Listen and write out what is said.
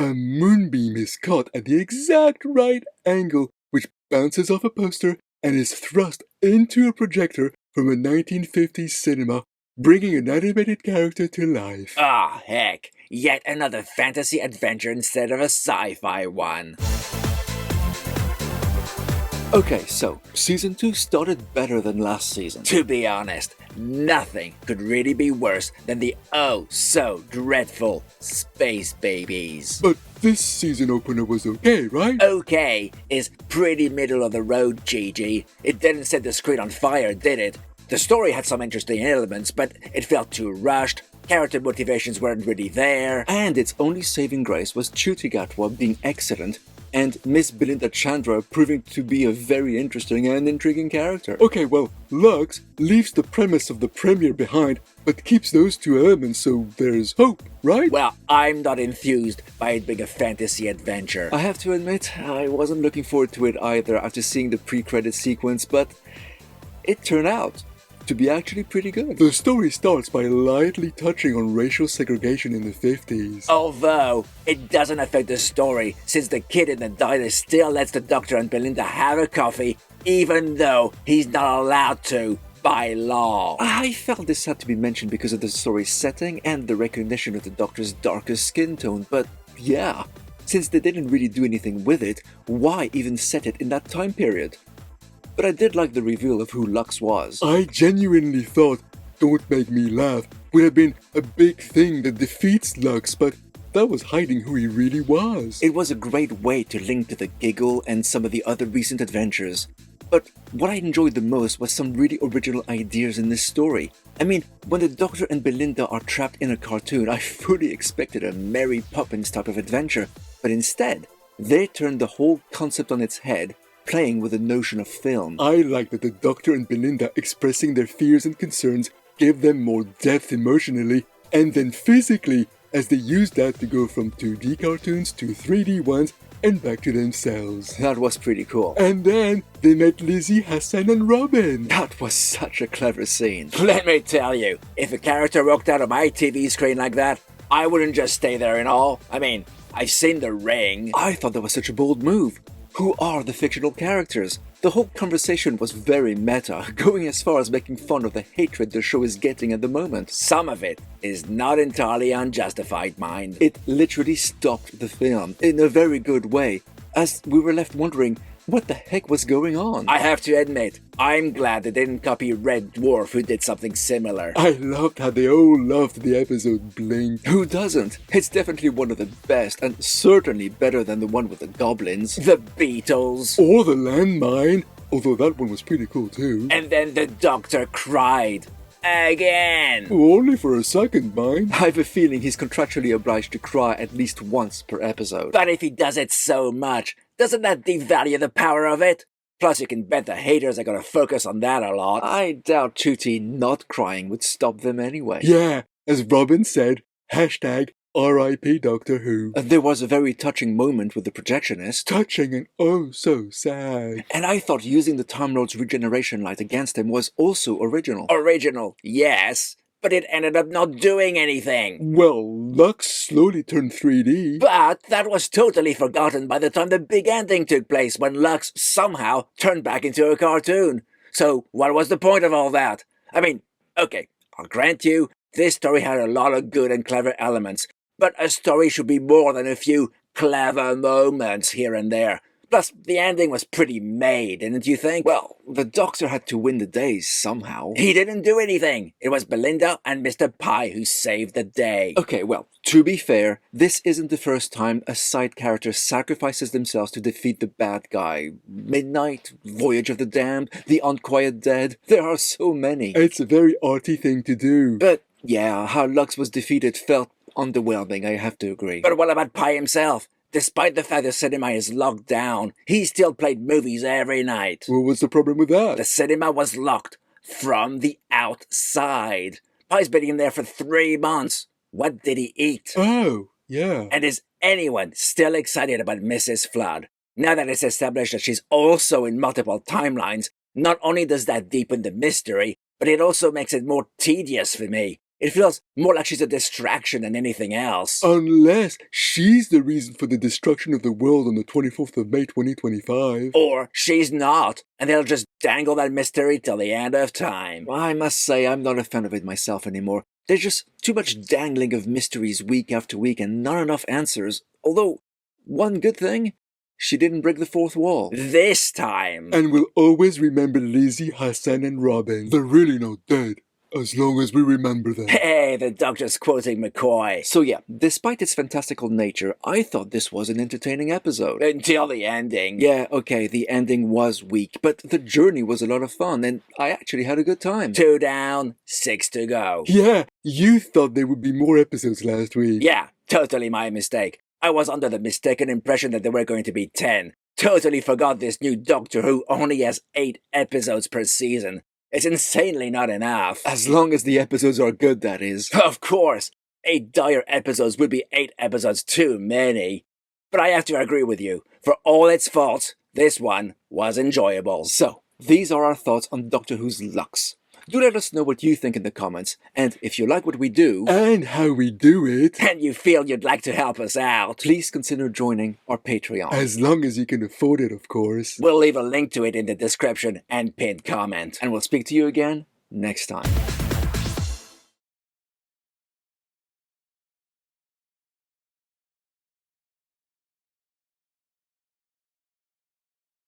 a moonbeam is caught at the exact right angle, which bounces off a poster and is thrust into a projector from a 1950s cinema, bringing an animated character to life. Ah, heck. Yet another fantasy adventure instead of a sci-fi one. Okay, so Season 2 started better than last season. To be honest, nothing could really be worse than the oh-so-dreadful Space Babies. But this season opener was okay, right? Okay is pretty middle of the road, Gigi. It didn't set the screen on fire, did it? The story had some interesting elements, but it felt too rushed, character motivations weren't really there, And its only saving grace was Chutigatwa being excellent, and Miss Belinda Chandra proving to be a very interesting and intriguing character. Okay, well, Lux leaves the premise of the premiere behind, but keeps those two elements, so there's hope, right? Well, I'm not enthused by it being a fantasy adventure. I have to admit, I wasn't looking forward to it either after seeing the pre-credit sequence, but it turned out to be actually pretty good. The story starts by lightly touching on racial segregation in the 50s. Although, it doesn't affect the story, since the kid in the diner still lets the Doctor and Belinda have a coffee, even though he's not allowed to by law. I felt this had to be mentioned because of the story's setting and the recognition of the Doctor's darker skin tone, but yeah, since they didn't really do anything with it, why even set it in that time period? But I did like the reveal of who Lux was. I genuinely thought Don't Make Me Laugh would have been a big thing that defeats Lux, but that was hiding who he really was. It was a great way to link to the giggle and some of the other recent adventures. But what I enjoyed the most was some really original ideas in this story. I mean, when the Doctor and Belinda are trapped in a cartoon, I fully expected a Mary Poppins type of adventure, but instead, they turned the whole concept on its head, playing with the notion of film. I like that the Doctor and Belinda expressing their fears and concerns gave them more depth emotionally and then physically, as they used that to go from 2D cartoons to 3D ones and back to themselves. That was pretty cool. And then they met Lizzie, Hassan and Robin. That was such a clever scene. Let me tell you, if a character walked out of my TV screen like that, I wouldn't just stay there in awe. I mean, I've seen The Ring. I thought that was such a bold move. Who are the fictional characters? The whole conversation was very meta, going as far as making fun of the hatred the show is getting at the moment. Some of it is not entirely unjustified, mind. It literally stopped the film in a very good way, as we were left wondering what the heck was going on. I have to admit, I'm glad they didn't copy Red Dwarf, who did something similar. I loved how they all loved the episode Blink. Who doesn't? It's definitely one of the best, and certainly better than the one with the goblins. The Beatles. Or the landmine, although that one was pretty cool too. And then the Doctor cried. Again. Only for a second, mind. I have a feeling he's contractually obliged to cry at least once per episode. But if he does it so much, doesn't that devalue the power of it? Plus, you can bet the haters are gonna focus on that a lot. I doubt Chuti not crying would stop them anyway. Yeah, as Robin said, hashtag R.I.P. Doctor Who. There was a very touching moment with the projectionist. Touching and oh so sad. And I thought using the Time Lord's regeneration light against him was also original. Original, yes, but it ended up not doing anything. Well, Lux slowly turned 3D. But that was totally forgotten by the time the big ending took place, when Lux somehow turned back into a cartoon. So what was the point of all that? I mean, okay, I'll grant you, this story had a lot of good and clever elements, but a story should be more than a few clever moments here and there. Plus, the ending was pretty made, didn't you think? Well, the Doctor had to win the day somehow. He didn't do anything. It was Belinda and Mr. Pye who saved the day. Okay, well, to be fair, this isn't the first time a side character sacrifices themselves to defeat the bad guy. Midnight, Voyage of the Damned, The Unquiet Dead, there are so many. It's a very arty thing to do. But yeah, how Lux was defeated felt underwhelming, I have to agree. But what about Pye himself? Despite the fact the cinema is locked down, he still played movies every night. Well, what's the problem with that? The cinema was locked from the outside. Pye's been in there for 3 months. What did he eat? Oh, yeah. And is anyone still excited about Mrs. Flood? Now that it's established that she's also in multiple timelines, not only does that deepen the mystery, but it also makes it more tedious for me. It feels more like she's a distraction than anything else. Unless she's the reason for the destruction of the world on the 24th of May 2025. Or she's not, and they'll just dangle that mystery till the end of time. I must say, I'm not a fan of it myself anymore. There's just too much dangling of mysteries week after week and not enough answers. Although, one good thing, she didn't break the fourth wall. This time! And we'll always remember Lizzie, Hassan, and Robin. They're really not dead, as long as we remember them. Hey, the Doctor's quoting McCoy. So yeah, despite its fantastical nature, I thought this was an entertaining episode. Until the ending. Yeah, okay, the ending was weak, but the journey was a lot of fun, and I actually had a good time. 2 down, 6 to go. Yeah, you thought there would be more episodes last week. Yeah, totally my mistake. I was under the mistaken impression that there were going to be 10. Totally forgot this new Doctor Who only has 8 episodes per season. It's insanely not enough. As long as the episodes are good, that is. Of course, 8 dire episodes would be 8 episodes too many. But I have to agree with you. For all its faults, this one was enjoyable. So, these are our thoughts on Doctor Who's Lux. Do let us know what you think in the comments, and if you like what we do, And how we do it. And you feel you'd like to help us out, please consider joining our Patreon. As long as you can afford it, of course. we'll leave a link to it in the description and pinned comment. And we'll speak to you again next time.